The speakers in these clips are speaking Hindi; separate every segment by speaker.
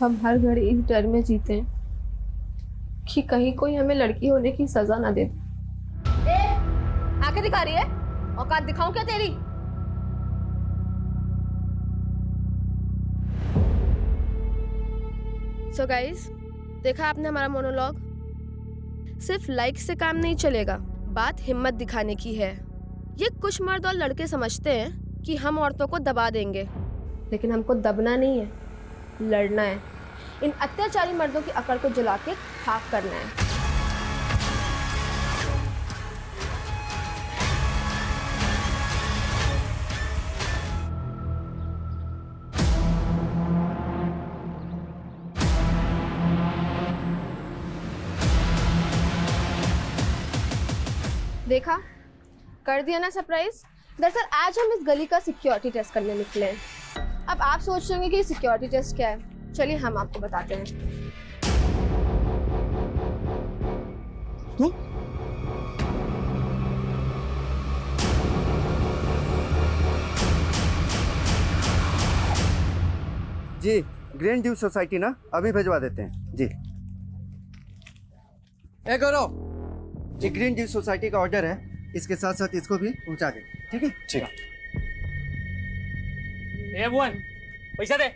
Speaker 1: हम हर घड़ी इस डर में जीते हैं कि कहीं कोई हमें लड़की होने की सजा ना दे दे।
Speaker 2: आंखें दिखा रही है? औकात दिखाऊं क्या तेरी?
Speaker 1: सो गाइस, देखा आपने हमारा मोनोलॉग। सिर्फ लाइक से काम नहीं चलेगा, बात हिम्मत दिखाने की है। ये कुछ मर्द और लड़के समझते हैं कि हम औरतों को दबा देंगे, लेकिन हमको दबना नहीं है, लड़ना है। इन अत्याचारी मर्दों की अकड़ को जला के खाक करना है। देखा, कर दिया ना सरप्राइज। दरअसल आज हम इस गली का सिक्योरिटी टेस्ट करने निकले हैं। अब आप सोच रहे होंगे कि सिक्योरिटी टेस्ट क्या है। चलिए हम आपको बताते हैं।
Speaker 3: तू
Speaker 4: जी, ग्रीन ड्यू सोसाइटी ना, अभी भिजवा देते हैं जी। ए गौरव, ये ग्रीन ड्यू सोसाइटी का ऑर्डर है, इसके साथ साथ इसको भी पहुंचा दे, ठीक है?
Speaker 3: ठीक। ए भुवन, पैसा दे।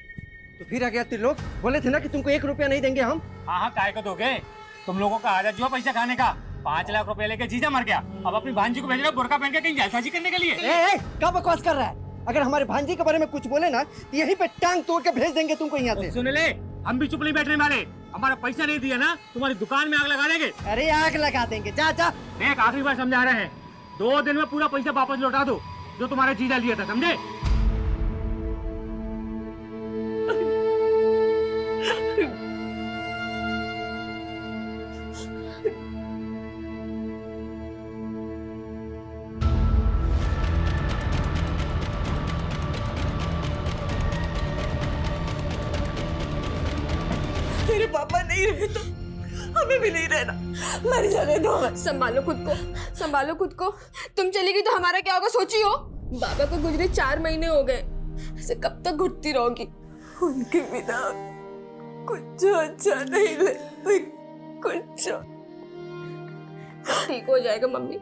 Speaker 4: तो फिर आ गया तुम लोग, बोले थे ना कि तुमको 1 रुपया नहीं देंगे हम।
Speaker 3: हाँ हाँ, काय को दोगे? तुम लोगों का आदत जो है पैसा खाने का। 5 लाख रुपए लेके जीजा मर गया, अब अपनी भांजी को भेज रहे हो बुर्का पहन के कहीं जालसाजी करने के लिए।
Speaker 4: ए, क्या बकवास कर रहा है? अगर हमारे भांजी के बारे में कुछ बोले ना तो यहीं पे टांग तोड़ के भेज देंगे तुमको यहाँ से।
Speaker 3: सुन ले, हम भी चुप नहीं बैठने वाले। हमारा पैसा नहीं दिया ना, तुम्हारी दुकान में आग लगा देंगे।
Speaker 4: अरे आग लगा देंगे, जा जा।
Speaker 3: देख, आखिरी बार समझा रहे हैं, 2 दिन में पूरा पैसा वापस लौटा दो जो तुम्हारे जीजा लिया था, समझे?
Speaker 2: तेरे पापा नहीं रहे तो हमें भी नहीं रहना, मर जाने दो।
Speaker 1: संभालो खुद को, संभालो खुद को। तुम चली गई तो हमारा क्या होगा सोची हो? बाबा को गुजरे 4 महीने हो गए, ऐसे कब तक घुटती रहोगी?
Speaker 2: उनके बिना कुछ अच्छा नहीं लगता, कुछ।
Speaker 1: ठीक हो जाएगा मम्मी,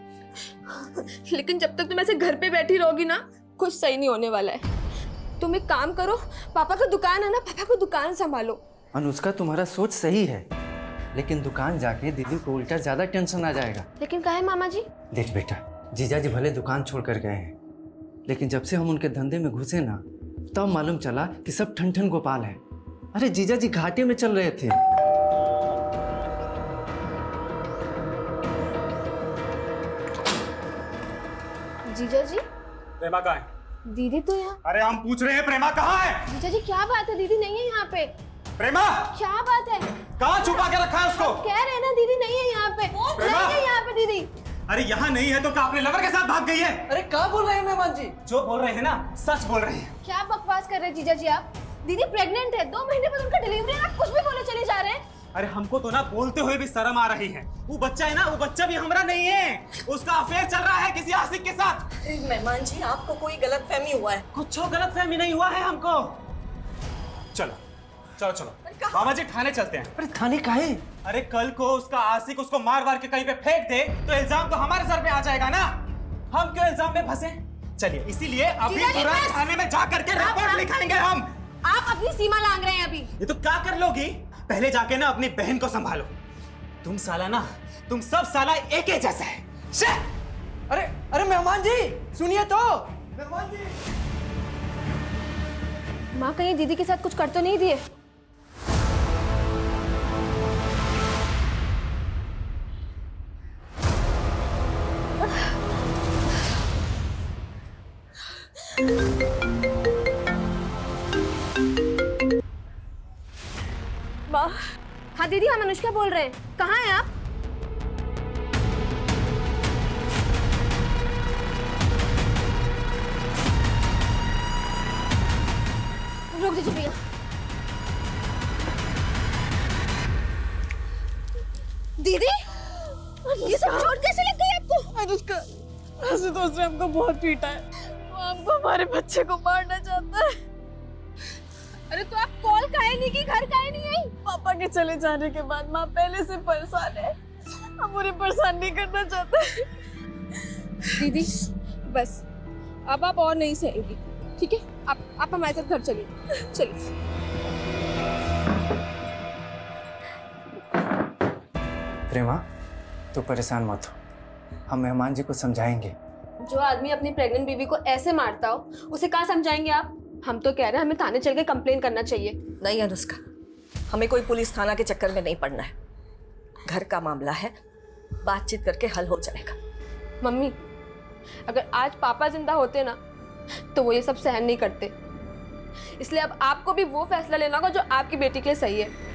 Speaker 1: लेकिन जब तक तुम ऐसे घर पे बैठी रहोगी ना, कुछ सही नहीं होने वाला है। तुम एक काम करो, पापा का दुकान है ना, पापा को दुकान संभालो।
Speaker 4: अनुष्का, तुम्हारा सोच सही है, लेकिन दुकान जाके दीदी को उल्टा ज्यादा टेंशन आ जाएगा।
Speaker 1: लेकिन काहे मामा जी?
Speaker 4: देख बेटा, जीजा जी भले दुकान छोड़ कर गए हैं, लेकिन जब से हम उनके धंधे में घुसे ना, तब मालूम चला कि सब ठन ठन गोपाल है। अरे जीजा जी घाटे में चल रहे थे।
Speaker 1: जीजा जी,
Speaker 3: प्रेमा कहाँ है?
Speaker 1: दीदी तो यहाँ।
Speaker 3: अरे हम पूछ रहे हैं, प्रेमा कहाँ है?
Speaker 1: जीजा जी क्या बात है, दीदी नहीं है यहाँ पे।
Speaker 3: प्रेमा
Speaker 1: क्या बात है?
Speaker 3: कहाँ छुपा के रखा है उसको?
Speaker 1: कह रहे हैं ना दीदी नहीं है यहाँ पे,
Speaker 3: प्रेमा!
Speaker 1: नहीं है यहाँ पे दीदी।
Speaker 3: अरे यहाँ नहीं है तो क्या अपने लवर के साथ भाग गई है?
Speaker 4: अरे क्या बोल रहे हैं मेहमान जी?
Speaker 3: जो बोल रहे हैं ना, सच बोल रहे हैं।
Speaker 1: क्या बकवास कर रहे हैं जीजा जी आप? दीदी प्रेग्नेंट है, 2 महीने बाद उनका डिलीवरी है, आप कुछ भी बोले चले जा रहे हैं।
Speaker 3: अरे हमको तो ना बोलते हुए भी शर्म आ रही है। वो बच्चा है ना, वो बच्चा भी हमारा नहीं है, उसका अफेयर चल रहा है किसी आशिक के साथ।
Speaker 2: मेहमान जी, आपको कोई गलतफहमी हुआ है?
Speaker 3: कुछ गलतफहमी नहीं हुआ है हमको। चलो चलो चलो बाबा जी, थाने चलते हैं।
Speaker 4: अरे थाने काहे?
Speaker 3: अरे कल को उसका आशिक उसको मार मार के कहीं पे फेंक दे तो इल्जाम तो हमारे सर पे आ जाएगा ना। हम क्यों इल्जाम में फंसे? चलिए, इसीलिए अभी
Speaker 1: जीजा जी,
Speaker 3: तुरंत
Speaker 1: बस!
Speaker 3: थाने में जा करके रिपोर्ट लिखाएंगे हम।
Speaker 1: आप अपनी सीमा लांघ रहे हैं अभी।
Speaker 3: ये तो क्या कर लोगी? पहले जाके ना अपनी बहन को संभालो। तुम साला ना, तुम सब साला एक ही जैसा है।
Speaker 4: अरे अरे मेहमान जी सुनिए तो। मेहमान जी,
Speaker 1: माँ कहीं दीदी के साथ कुछ कर तो नहीं दिए?
Speaker 2: माँ,
Speaker 1: हाँ दीदी, हम अनुष्का बोल रहे हैं, कहाँ हैं आप? रोक दीजिए भैया। दीदी, ये सब चोट कैसे लग गई आपको?
Speaker 2: अनुष्का, आशुतोष ने हमको बहुत पीटा है, वो हमको हमारे बच्चे को मारना चाहता है।
Speaker 1: अरे तो आप कॉल काहे नहीं की, घर काहे नहीं
Speaker 2: के चले जाने के बाद माँ पहले से परेशान है, अब उन्हें परेशान नहीं करना चाहता।
Speaker 1: दीदी बस, अब आप और नहीं सहेंगी, ठीक है? आप हमारे साथ घर चलिए, चलिए।
Speaker 4: प्रेमा, तो परेशान मत हो, हम मेहमान जी को समझाएंगे।
Speaker 1: जो आदमी अपनी प्रेग्नेंट बीवी को ऐसे मारता हो, उसे कहाँ समझाएंगे आप? हम तो कह रहे हैं हमें थाने चल के कंप्लेन करना चाहिए।
Speaker 2: नहीं अनुष्का, हमें कोई पुलिस थाना के चक्कर में नहीं पड़ना है। घर का मामला है, बातचीत करके हल हो जाएगा।
Speaker 1: मम्मी, अगर आज पापा जिंदा होते ना तो वो ये सब सहन नहीं करते, इसलिए अब आपको भी वो फैसला लेना होगा जो आपकी बेटी के लिए सही है।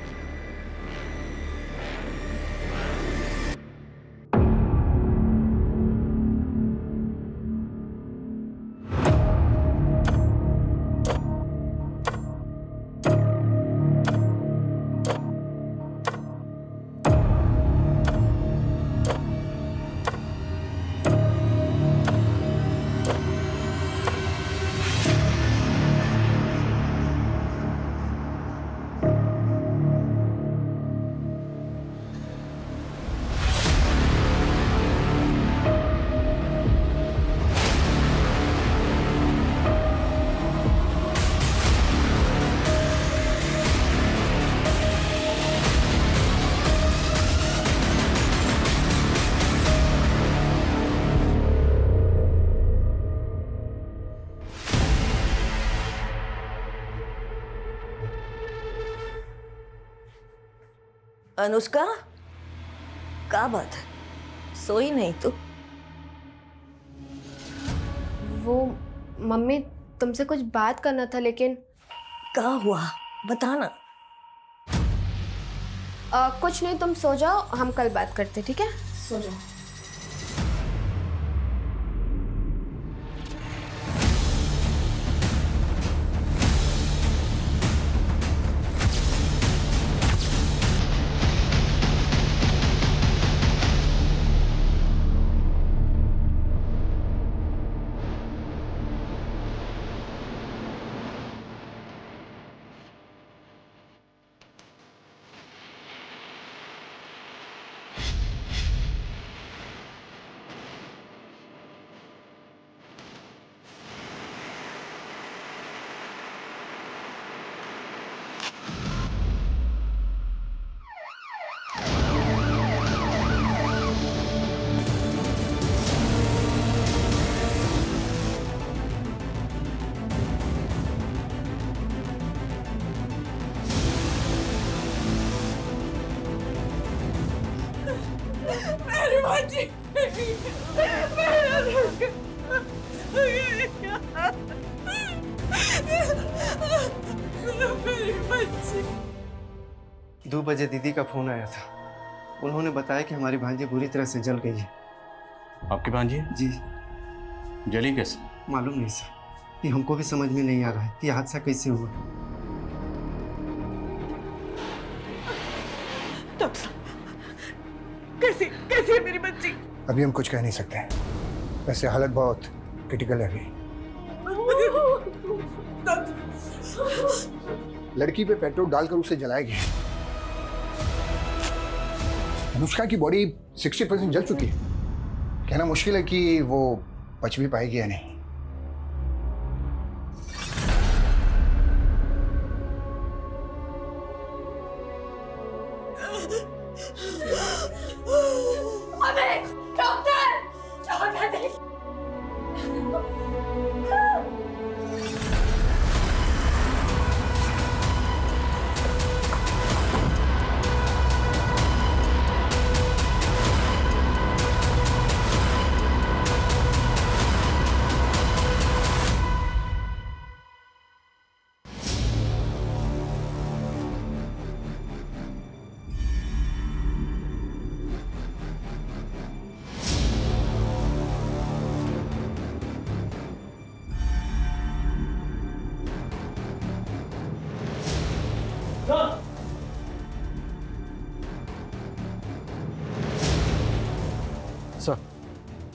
Speaker 2: अनुष्का, क्या बात है, सोई नहीं तू?
Speaker 1: वो मम्मी, तुमसे कुछ बात करना था, लेकिन
Speaker 2: क्या हुआ बताना।
Speaker 1: कुछ नहीं, तुम सो जाओ, हम कल बात करते, ठीक है? सो जाओ।
Speaker 2: मेरी बच्ची, मेरी बच्ची।
Speaker 4: 2 बजे दीदी का फोन आया था, उन्होंने बताया कि हमारी भांजी बुरी तरह से जल गई है।
Speaker 5: आपकी भांजी
Speaker 4: जी
Speaker 5: जली कैसे?
Speaker 4: मालूम नहीं सर, ये हमको भी समझ में नहीं आ रहा है कि हादसा कैसे हुआ।
Speaker 2: कैसी कैसी है मेरी बच्ची?
Speaker 6: अभी हम कुछ कह नहीं सकते, वैसे हालत बहुत क्रिटिकल है अभी। लड़की पे पेट्रोल डालकर उसे जलाया गया। अनुष्का की बॉडी 60% जल चुकी है, कहना मुश्किल है कि वो बच भी पाएगी या नहीं। Sir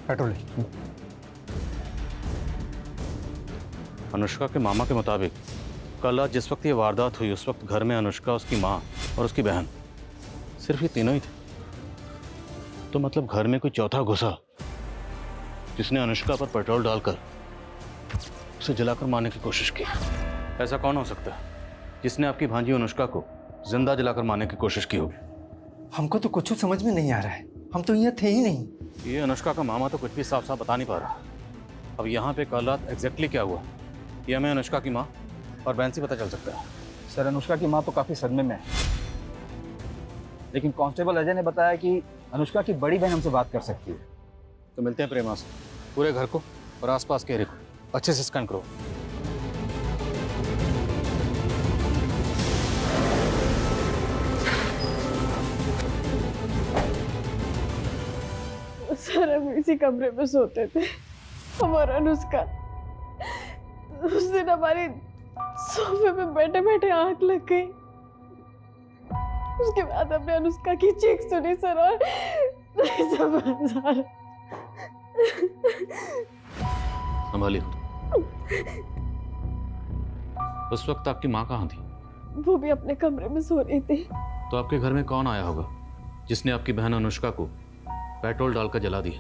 Speaker 6: petrol.
Speaker 5: अनुष्का के मामा के मुताबिक कल रात जिस वक्त ये वारदात हुई उस वक्त घर में अनुष्का, उसकी माँ और उसकी बहन, सिर्फ ये तीनों ही थे। तो मतलब घर में कोई चौथा घुसा जिसने अनुष्का पर पेट्रोल डालकर उसे जलाकर मारने की कोशिश की। ऐसा कौन हो सकता है जिसने आपकी भांजी अनुष्का को जिंदा जलाकर मारने की कोशिश की होगी?
Speaker 4: हमको तो कुछ समझ में नहीं आ रहा है, हम तो यहाँ थे ही नहीं।
Speaker 5: ये अनुष्का का मामा तो कुछ भी साफ साफ बता नहीं पा रहा। अब यहाँ पे कल रात एग्जैक्टली क्या हुआ ये हमें अनुष्का की माँ और बहन से पता चल सकता है।
Speaker 7: सर, अनुष्का की माँ तो काफ़ी सदमे में है, लेकिन कांस्टेबल अजय ने बताया कि अनुष्का की बड़ी बहन हमसे बात कर सकती है।
Speaker 5: तो मिलते हैं प्रेमा से। पूरे घर को और आसपास के एरिया को अच्छे से स्कैन करो।
Speaker 8: सर, हम इसी कमरे में सोते थे, हमारा अनुष्का। उस दिन हमारी सोफे पे बैठे बैठे आंख लग गई। उसके बाद हमने अनुष्का की चीख सुनी सर, और नहीं समझ आ रहा।
Speaker 5: संभालिए। उस वक्त आपकी माँ कहाँ थी?
Speaker 8: वो भी अपने कमरे में सो रही थी।
Speaker 5: तो आपके घर में कौन आया होगा जिसने आपकी बहन अनुष्का को पेट्रोल डालकर जला दिया?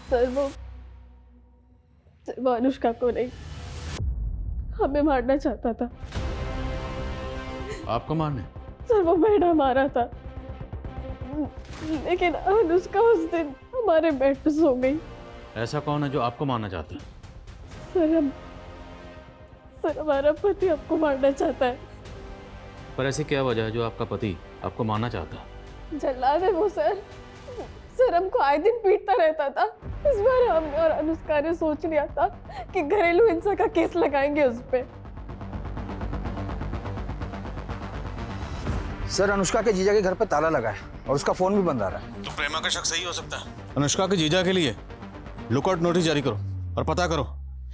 Speaker 8: सर, वो अनुष्का को नहीं, हमें मारना चाहता था।
Speaker 5: आपको मारने?
Speaker 8: सर, वो बेड़ा मारा था, लेकिन अनुष्का उस दिन हमारे बेड पे सो गई।
Speaker 5: ऐसा कौन है जो आपको मारना चाहता है?
Speaker 8: सर, हमारा पति आपको मारना चाहता है।
Speaker 5: पर ऐसी क्या वजह है जो आपका पति आपको मारना चाहता है?
Speaker 8: जल्लाद है वो सर। सर, हमको आए दिन पीटता रहता था। इस बार हमने और अनुष्का ने सोच लिया था कि घरेलू हिंसा का केस लगाएंगे उस पे।
Speaker 7: सर, अनुष्का के जीजा के घर पे ताला लगा है और उसका फोन भी बंद आ रहा है।
Speaker 5: तो प्रेमा का शक सही हो सकता है। अनुष्का के जीजा के लिए लुकआउट नोटिस जारी करो और पता करो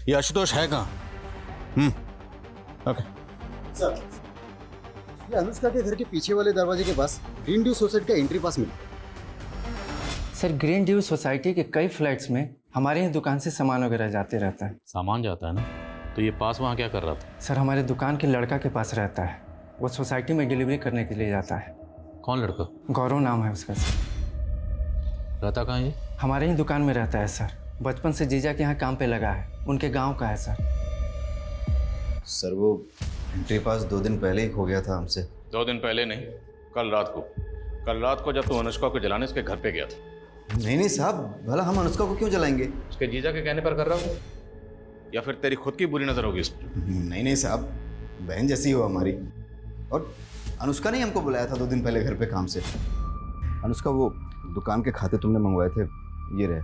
Speaker 5: ये आशुतोष है कहाँ। ओके
Speaker 9: सर, ये अनुष्का के घर के पीछे वाले दरवाजे के पास ग्रीन ड्यू सोसाइटी का एंट्री पास मिला।
Speaker 4: सर, ग्रीन ड्यू सोसाइटी के कई फ्लैट्स में हमारे ही दुकान से सामान वगैरह जाते रहता है।
Speaker 5: सामान जाता है ना, तो ये पास वहाँ क्या कर रहा था?
Speaker 4: सर, हमारे दुकान के लड़का के पास रहता है, वो सोसाइटी में डिलीवरी करने के लिए जाता है।
Speaker 5: कौन लड़का?
Speaker 4: गौरव नाम है उसका सर।
Speaker 5: रहता कहाँ ये?
Speaker 4: हमारे ही दुकान में रहता है सर, बचपन से जीजा के यहाँ काम पे लगा है, उनके गाँव का है सर।
Speaker 9: सर, वो एंट्री पास 2 दिन पहले ही खो गया था हमसे।
Speaker 5: 2 दिन पहले नहीं, कल रात को जब तू अनुष्का को जलाने उसके घर पे गया था।
Speaker 9: नहीं साहब, भला हम अनुष्का को क्यों जलाएंगे?
Speaker 5: उसके जीजा के कहने पर कर रहा हो या फिर तेरी खुद की बुरी नजर होगी उस पर?
Speaker 9: नहीं साहब, बहन जैसी हो हमारी। और अनुष्का ने हमको बुलाया था 2 दिन पहले घर पे काम से। अनुष्का, वो दुकान के खाते तुमने मंगवाए थे, ये रहे।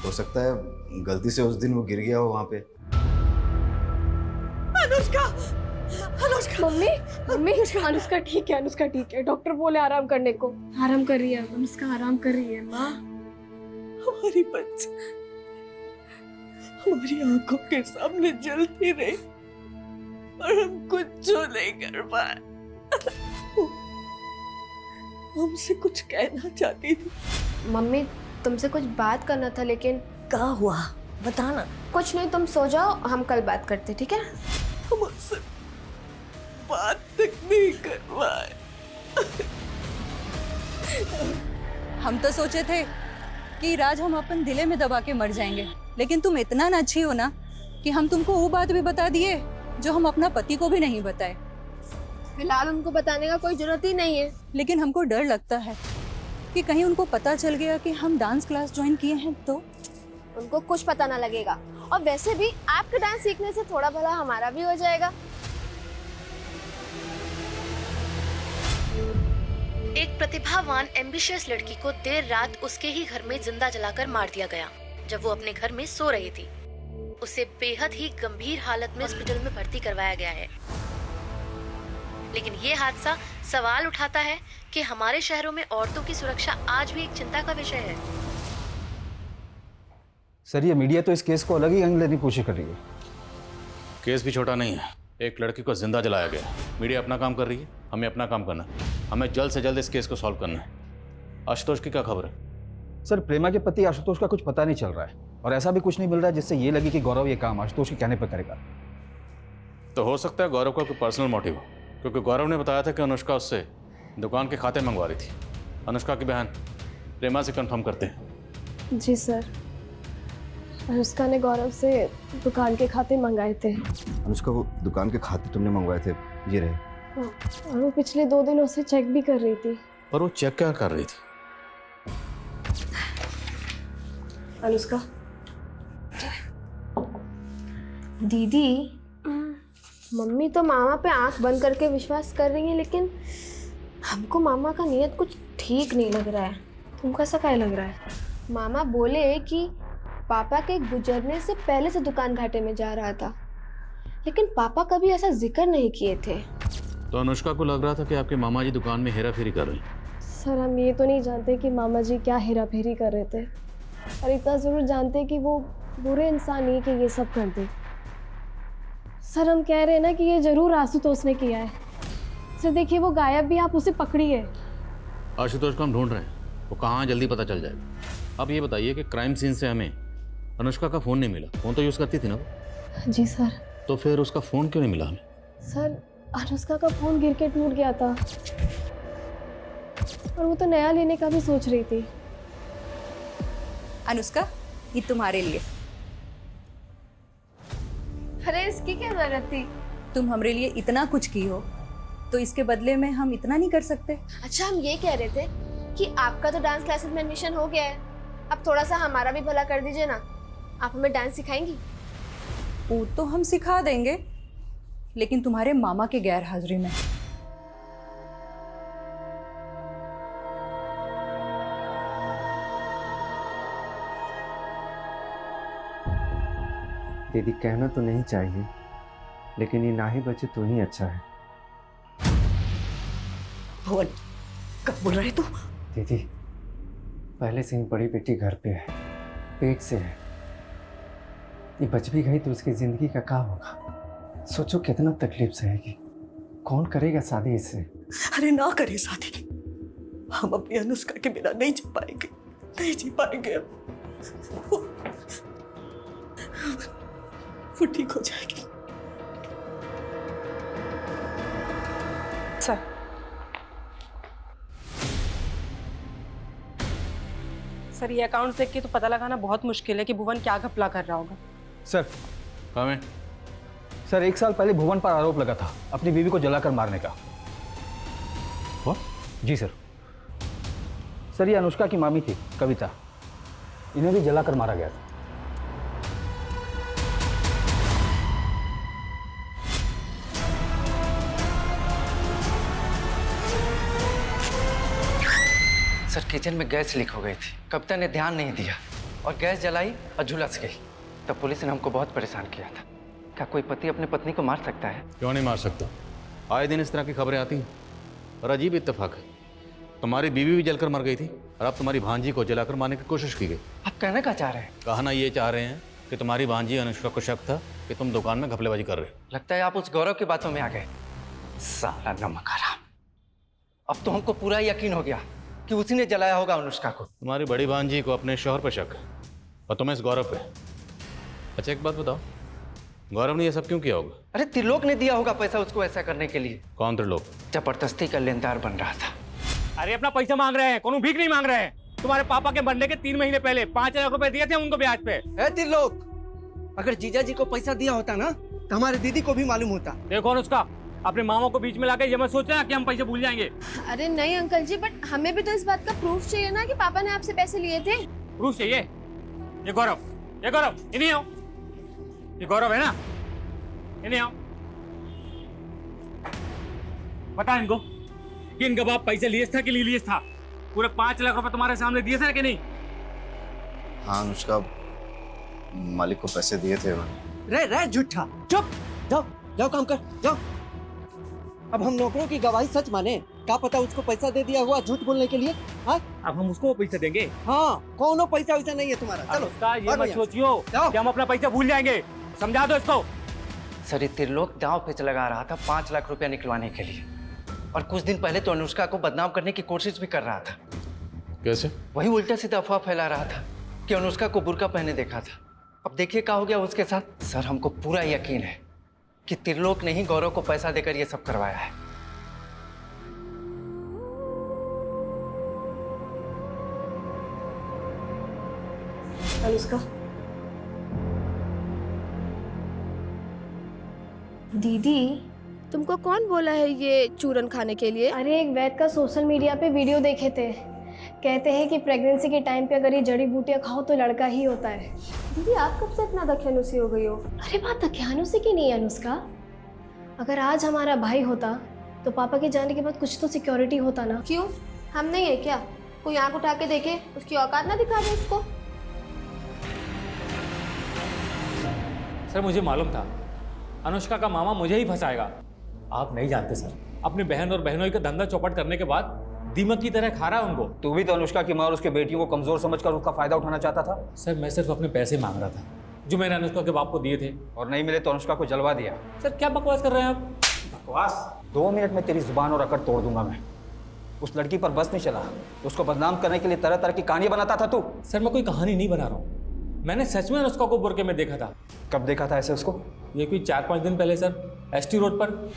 Speaker 9: हो सकता है गलती से उस दिन वो गिर गया हो वहाँ पे।
Speaker 8: अनुष्का, मम्मी, अनुष्का ठीक है, अनुष्का ठीक है। डॉक्टर बोले आराम करने को। आराम कर रही है अनुष्का, आराम कर रही है माँ।
Speaker 10: हमारी बच्ची हमारी आंखों के सामने जलती रही और हम कुछ जो नहीं कर पाए। हमसे कुछ कहना चाहती थी।
Speaker 1: मम्मी, तुमसे कुछ बात करना था, लेकिन
Speaker 2: क्या हुआ बताना।
Speaker 1: कुछ नहीं, तुम सो जाओ, हम कल बात करते, ठीक है?
Speaker 10: हम उससे बात तक नहीं कर पाए।
Speaker 11: हम तो सोचे थे कि राज हम अपन दिले में दबा के मर जाएंगे, लेकिन तुम इतना न अच्छी हो ना कि हम तुमको वो बात भी बता दिए जो हम अपना पति को भी नहीं बताए।
Speaker 1: फिलहाल उनको बताने का कोई जरूरत ही नहीं है।
Speaker 11: लेकिन हमको डर लगता है कि कहीं उनको पता चल गया कि हम डांस क्लास ज्वाइन किए हैं तो।
Speaker 1: उनको कुछ पता ना लगेगा, और वैसे भी आपके डांस सीखने से थोड़ा भला हमारा भी हो जाएगा।
Speaker 12: एक प्रतिभावान एम्बिशियस लड़की को देर रात उसके ही घर में जिंदा जलाकर मार दिया गया जब वो अपने घर में सो रही थी। उसे बेहद ही गंभीर हालत में हॉस्पिटल में भर्ती करवाया गया है। लेकिन ये हादसा सवाल उठाता है कि हमारे शहरों में औरतों की सुरक्षा आज भी एक चिंता का विषय है।
Speaker 7: सर, ये मीडिया तो इस केस को अलग ही एंगल लेने की कोशिश कर रही है।
Speaker 5: केस भी छोटा नहीं है, एक लड़की को जिंदा जलाया गया। मीडिया अपना काम कर रही है, हमें अपना काम करना है। हमें जल्द से जल्द इस केस को सॉल्व करना है। आशुतोष की क्या खबर है?
Speaker 7: सर, प्रेमा के पति आशुतोष का कुछ पता नहीं चल रहा है और ऐसा भी कुछ नहीं मिल रहा है जिससे ये लगे कि गौरव ये काम आशुतोष के कहने पर करेगा।
Speaker 5: तो हो सकता है गौरव का कोई पर्सनल मोटिव हो, क्योंकि गौरव ने बताया था कि अनुष्का उससे दुकान के खाते मंगवा रही थी। अनुष्का की बहन प्रेमा से कंफर्म करते हैं।
Speaker 8: जी सर, अनुष्का ने गौरव से दुकान के खाते मंगाए थे।
Speaker 9: अनुष्का, वो दुकान के खाते तुमने मंगवाए थे, ये रहे।
Speaker 8: और वो पिछले 2 दिनों से चेक भी कर रही थी।
Speaker 5: पर वो चेक क्या कर रही थी?
Speaker 8: अनुष्का,
Speaker 1: दीदी, मम्मी तो मामा पे आंख बंद करके विश्वास कर रही है, लेकिन हमको मामा का नीयत कुछ ठीक नहीं लग रहा है। तुमको ऐसा क्या लग रहा है? मामा बोले कि पापा के गुजरने से पहले से दुकान घाटे में जा रहा था, लेकिन पापा कभी ऐसा जिक्र नहीं किए थे।
Speaker 5: तो अनुष्का को लग रहा था कि आपके मामा जी दुकान में हेरा फेरी कर रहे हैं।
Speaker 8: सर, हम ये तो नहीं जानते कि मामा जी क्या हेरा फेरी कर रहे थे, और इतना ज़रूर जानते कि वो बुरे इंसान नहीं कि ये सब कर दे। सर, हम कह रहे हैं ना कि ये ज़रूर आशुतोष ने किया है। सर देखिए, वो गायब भी, आप उसे पकड़िए।
Speaker 5: आशुतोष को हम ढूंढ रहे हैं, वो कहाँ जल्दी पता चल जाएगा। अब ये बताइए कि क्राइम सीन से हमें अनुष्का का फ़ोन नहीं मिला। फ़ोन तो यूज़ करती थी ना वो?
Speaker 8: जी सर।
Speaker 5: तो फिर उसका फ़ोन क्यों नहीं मिला हमें?
Speaker 8: सर, अनुष्का का फ़ोन गिर के टूट गया था, और वो तो नया लेने का भी सोच रही थी।
Speaker 11: अनुष्का, ये तुम्हारे लिए।
Speaker 1: अरे इसकी क्या जरूरत थी?
Speaker 11: तुम हमरे लिए इतना कुछ की हो, तो इसके बदले में हम इतना नहीं कर सकते?
Speaker 1: अच्छा, हम ये कह रहे थे कि आपका तो डांस क्लासेस में एडमिशन हो गया है, अब थोड़ा सा हमारा भी भला कर दीजिए ना। आप हमें डांस सिखाएंगी?
Speaker 11: वो तो हम सिखा देंगे, लेकिन तुम्हारे मामा के गैर हाजिरी में।
Speaker 4: दीदी, कहना तो नहीं चाहिए, लेकिन ये ना ही बचे तो ही अच्छा है।
Speaker 2: भुवन, कब बोल रहे तू?
Speaker 4: दीदी, पहले से ही बड़ी बेटी घर पे है, पेट से है। ये बच भी गई तो उसकी जिंदगी का क्या होगा? सोचो कितना तकलीफ सहेगी। कौन करेगा शादी इससे?
Speaker 2: अरे ना करे शादी, हम अपनी अनुष्का के बिना नहीं जी पाएंगे, नहीं जी पाएंगे। वो ठीक हो जाएगी।
Speaker 10: सर, सर ये अकाउंट्स देख के तो पता लगाना बहुत मुश्किल है कि भुवन क्या घपला कर रहा होगा।
Speaker 7: सर,
Speaker 5: कहाँ?
Speaker 7: सर 1 साल पहले भुवन पर आरोप लगा था अपनी बीवी को जलाकर मारने का। जी सर। सर, ये अनुष्का की मामी थी कविता, इन्हें भी जलाकर मारा गया था।
Speaker 4: सर, किचन में गैस लीक हो गई थी, कविता ने ध्यान नहीं दिया और गैस जलाई और झुलस गई। तब पुलिस ने हमको बहुत परेशान किया था। क्या कोई पति अपनी पत्नी को मार सकता है?
Speaker 5: क्यों नहीं मार सकता? आए दिन इस तरह की खबरें आती हैं। और अजीब इत्तेफाक है, तुम्हारी बीवी भी जलकर मर गई थी और अब तुम्हारी भांजी को जलाकर मारने की कोशिश की गई।
Speaker 4: आप कहना क्या चाह रहे हैं?
Speaker 5: कहना ये चाह रहे हैं कि तुम्हारी भांजी अनुष्का को शक था कि तुम दुकान में घपलेबाजी कर रहे हो।
Speaker 4: लगता है आप उस गौरव की बातों में आ गए। साला नमक हराम। अब तो हमको पूरा यकीन हो गया कि उसी ने जलाया होगा अनुष्का को।
Speaker 5: तुम्हारी बड़ी भांजी को अपने शौहर पर शक है और तुम्हें इस गौरव पे। अच्छा एक बात बताओ, गौरव ने ये सब क्यों किया होगा?
Speaker 4: अरे त्रिलोक ने दिया होगा पैसा उसको ऐसा करने के लिए।
Speaker 5: कौन त्रिलोक?
Speaker 4: जबरदस्ती का लेनदार बन रहा था।
Speaker 13: अरे अपना पैसा मांग रहे हैं, कोनो भीख नहीं मांग रहे हैं। तुम्हारे पापा के मरने के 3 महीने पहले 5 लाख रुपए दिए थे उनको ब्याज पे।
Speaker 4: त्रिलोक, अगर जीजा जी को पैसा दिया होता ना तो हमारे दीदी को भी मालूम होता।
Speaker 13: देखो अनुष्का, अपने मामा को बीच में लाके ये मत सोचना कि हम पैसे भूल जाएंगे।
Speaker 1: अरे नहीं अंकल जी, बट हमें भी तो इस बात का प्रूफ चाहिए ना कि पापा ने आपसे पैसे लिए थे।
Speaker 13: प्रूफ चाहिए? ये गौरव, इन्हीं आओ। ये गौरव है ना, इन्हीं आओ। बता इनको कि इनका बाप पैसे लिए था कि नहीं लिए था। पूरे 5 लाख रुपए तुम्हारे सामने दिए थे कि नहीं?
Speaker 9: हाँ, अनुष्का मालिक को पैसे दिए थे।
Speaker 14: रे झूठा, चुप, जाओ जाओ काम कर, जाओ। अब हम नौकरों की गवाही सच माने? क्या पता उसको पैसा दे दिया हुआ झूठ बोलने के लिए। हाँ,
Speaker 13: अब हम उसको पैसे देंगे?
Speaker 14: हाँ, कोनो पैसा वैसा नहीं है तुम्हारा। चलो
Speaker 13: ये मत सोचियो कि हम अपना पैसा भूल जाएंगे, समझा दो इसको।
Speaker 4: सर, ये त्रिलोक दांव पे लगा रहा था 5 लाख रुपया निकलवाने के लिए, और कुछ दिन पहले तो अनुष्का को बदनाम करने की कोशिश भी कर रहा था।
Speaker 5: कैसे?
Speaker 4: वही उल्टा सीधा अफवाह फैला रहा था कि अनुष्का को बुर्का पहने देखा था। अब देखिए क्या हो गया उसके साथ। सर, हमको पूरा यकीन है कि त्रिलोक ने ही गौरव को पैसा देकर ये सब करवाया है।
Speaker 2: अनुष्का,
Speaker 8: दीदी,
Speaker 1: तुमको कौन बोला है ये चूरन खाने के लिए?
Speaker 8: अरे एक वैद का सोशल मीडिया पे वीडियो देखे थे। कहते हैं कि प्रेगनेंसी के टाइम पे अगर ये जड़ी बूटियां खाओ तो लड़का ही होता है।
Speaker 1: दीदी, आप कब से इतना दकियानुसी हो गई हो?
Speaker 8: अरे बात दकियानुसी की नहीं है अनुष्का। अगर आज हमारा भाई होता तो पापा के जाने के बाद कुछ तो सिक्योरिटी होता ना।
Speaker 1: क्यों? हम नहीं है क्या? कोई आंख उठा के देखे, उसकी औकात ना दिखा दे उसको।
Speaker 13: सर मुझे मालूम था अनुष्का का मामा मुझे ही फंसाएगा। आप नहीं जानते सर, अपनी बहन और बहनोई का धंधा चौपट करने के बाद दीमक की तरह खा रहा है उनको।
Speaker 7: तू भी तो अनुष्का की माँ और उसके बेटियों को कमजोर समझकर उसका फायदा उठाना चाहता था।
Speaker 13: सर मैं सिर्फ अपने पैसे मांग रहा था जो मैंने अनुष्का के बाप को दिए थे।
Speaker 7: और नहीं मिले तो अनुष्का को जलवा दिया।
Speaker 13: सर क्या बकवास कर रहे हैं आप?
Speaker 7: बकवास? 2 मिनट में तेरी जुबान और अकड़ तोड़ दूंगा मैं। उस लड़की पर बस नहीं चला, उसको बदनाम करने के लिए तरह तरह की कहानियां बनाता था तू।
Speaker 13: सर मैं कोई कहानी नहीं बना रहा हूँ, मैंने सच में अनुष्का को बुरके में देखा था।
Speaker 7: कब देखा था ऐसे उसको?
Speaker 13: ये कोई 4-5 दिन पहले सर, एसटी रोड पर।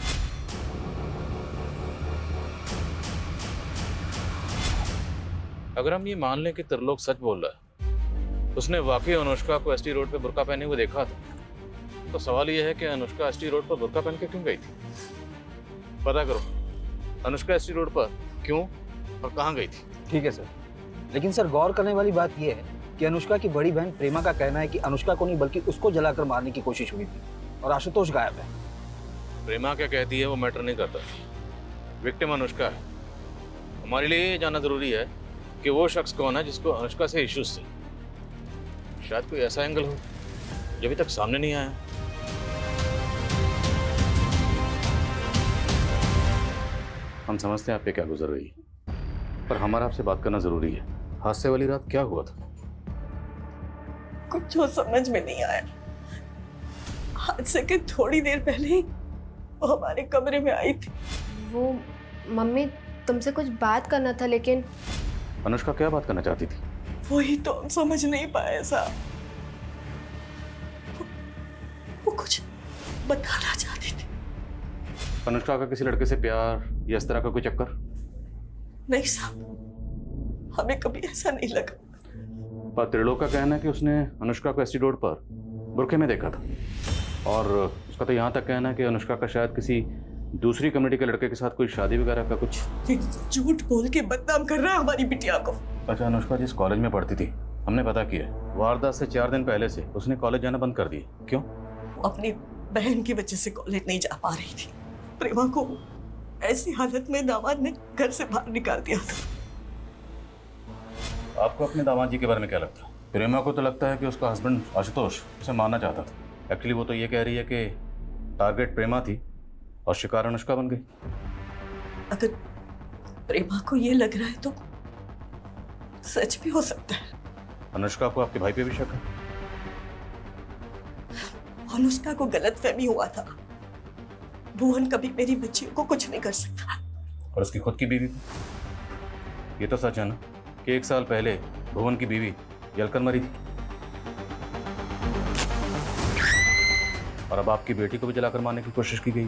Speaker 5: अगर हम ये मान लें कि त्रिलोक सच बोल रहा है, उसने वाकई अनुष्का को एसटी रोड पे बुर्का पहने हुए देखा था, तो सवाल ये है कि अनुष्का एसटी रोड पर बुर्का पहन के क्यों गई थी? पता करो अनुष्का एसटी रोड पर क्यों और कहाँ गई थी।
Speaker 7: ठीक है सर, लेकिन सर गौर करने वाली बात यह है कि अनुष्का की बड़ी बहन प्रेमा का कहना है कि अनुष्का को नहीं बल्कि उसको जलाकर मारने की कोशिश हुई थी और आशुतोष गायब है।
Speaker 5: प्रेमा क्या कहती है वो मैटर नहीं करता, विक्टिम अनुष्का है। हमारे लिए ये जानना जरूरी है कि वो शख्स कौन है जिसको अनुष्का से इश्यूज थे। शायद कोई ऐसा एंगल हो जो अभी तक सामने नहीं आया। हम समझते हैं आप पे क्या गुजर रही है, पर हमारा आपसे बात करना जरूरी है। हादसे वाली रात क्या हुआ था?
Speaker 10: कुछ जो समझ में नहीं आया। हादसे के थोड़ी देर पहले ही वो हमारे कमरे में आई थी।
Speaker 1: वो मम्मी तुमसे कुछ बात करना था, लेकिन
Speaker 5: अनुष्का क्या बात करना चाहती थी?
Speaker 10: वही तो हम समझ नहीं पाए साहब। वो कुछ बताना चाहती थी।
Speaker 5: अनुष्का का किसी लड़के से प्यार या इस तरह का कोई चक्कर?
Speaker 10: नहीं साहब, हमें कभी ऐसा नहीं लगा।
Speaker 5: पर त्रिलोक का कहना है कि उसने अनुष्का को एसटी रोड पर बुरके में देखा था, और उसका तो यहाँ तक कहना है कि अनुष्का का शायद किसी दूसरी कम्युनिटी के लड़के के साथ कोई शादी वगैरह का कुछ।
Speaker 10: झूठ बोल के बदनाम कर रहा है हमारी बिटिया को।
Speaker 5: अच्छा, अनुष्का जिस कॉलेज में पढ़ती थी हमने पता किया, वारदात से 4 दिन पहले से उसने कॉलेज जाना बंद कर दिया। क्यों?
Speaker 10: वो अपनी बहन की वजह से कॉलेज नहीं जा पा रही थी। प्रेमा को ऐसी हालत में दामाद ने घर से बाहर निकाल दिया था।
Speaker 5: आपको अपने दामाद जी के बारे में क्या लगता है? प्रेमा को तो लगता है कि उसका हस्बैंड आशुतोष उसे मारना चाहता था। एक्चुअली वो तो ये कह रही है कि टारगेट प्रेमा थी और शिकार अनुष्का बन गई।
Speaker 10: अगर प्रेमा को ये लग रहा है तो सच भी हो सकता है।
Speaker 5: अनुष्का को आपके भाई पे भी शक है?
Speaker 10: अनुष्का को गलतफहमी हुआ था। भुवन कभी मेरी बच्चियों को कुछ नहीं कर सकता।
Speaker 5: और उसकी खुद की बीवी? ये तो सच है ना कि 1 साल पहले भुवन की बीवी जलकर मरी थी, और अब आपकी बेटी को भी जलाकर मारने की कोशिश की गई।